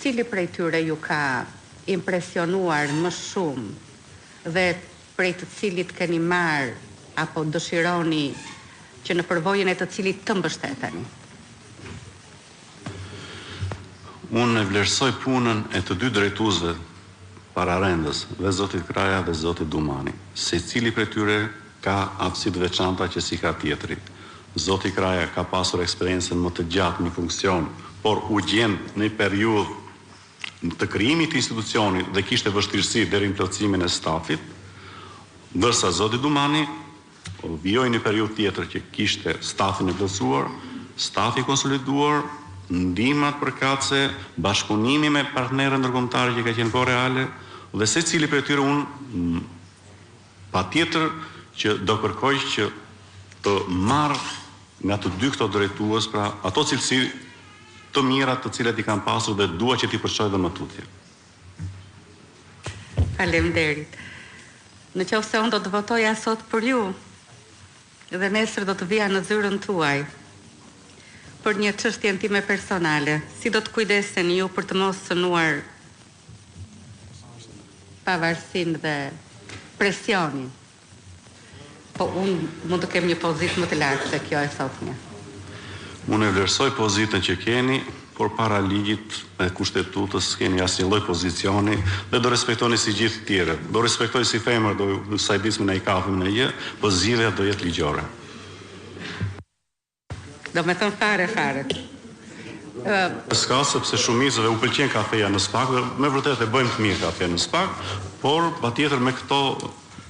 Cili prej tyre ju ka impresionuar më shumë dhe prej të cilit keni marrë apo dëshironi që në përvojën e të cilit të mbështeteni? Unë e vlerësoj punën e të dy drejtuesve pararendës, dhe zotit Kraja dhe zotit Dumani. Secili prej tyre ka aftësi të veçanta që si ka tjetri. Zoti Kraja ka pasur eksperiencën më të gjatë në funksion, por u gjen në periudhë të krijimit të institucionit dhe kishte vështirësi deri në plotësimin e stafit, ndërsa zoti Dumani vijoi në periudhë tjetër që kishte stafin e plotësuar, stafi konsoliduar, ndihmat përkatëse, bashkëpunimi me partnerë ndërkombëtarë që ka qenë kohë reale, dhe secili prej tyre unë patjetër që do kërkoj që të marr nga të dy këto drejtues, pra ato cilësi të mira të cilat i kanë pasur dhe dua që t'i përçoj dhe më tutje. Faleminderit. Në qoftë se unë do të votoja sot për ju dhe nesër do të vija në zyrën tuaj për një çështje time personale, si do të kujdeseni ju për të mos cënuar pavarësinë dhe presionin? Po unë mund të kem një pozitë më të lartë se kjo e sotme. Unë e vlerësoj pozitën që keni, por para ligjit e kushtetutës keni asnjë lloj pozicioni dhe do respektoni si gjithë tjerët. Do respektoj si femër, do sajdismin e i kafën në jë, po zgjidhja do jetë ligjore. Do me thënë fare. S'ka, sepse shumicëve u pëlqen kafeja në SPAK dhe me vërtet e bëjmë të mirë kafe në SPAK, por patjetër me këto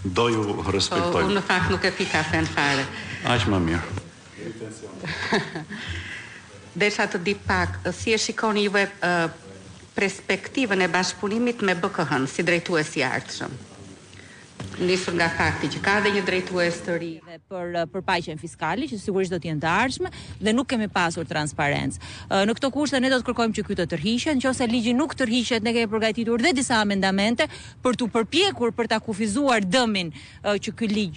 do ju respektoj. Unë në fakt nuk e pi kafen fare. Aq më mirë. Desha të di pak, si e shikoni juve perspektivën e bashkëpunimit me BK-n si drejtues i ardhshëm? Nisur nga fakti që ka dhe një drejtues të ri. Për përpaqen fiskale, që sigurisht do të jenë të ardhshme dhe nuk kemi pasur transparencë. Në këto kushte ne do të kërkojmë që ky të tërhiqet, nëse ligji nuk tërhiqet, ne kemi përgatitur dhe disa amendamente për t'u përpjekur për ta kufizuar dëmin që ky ligj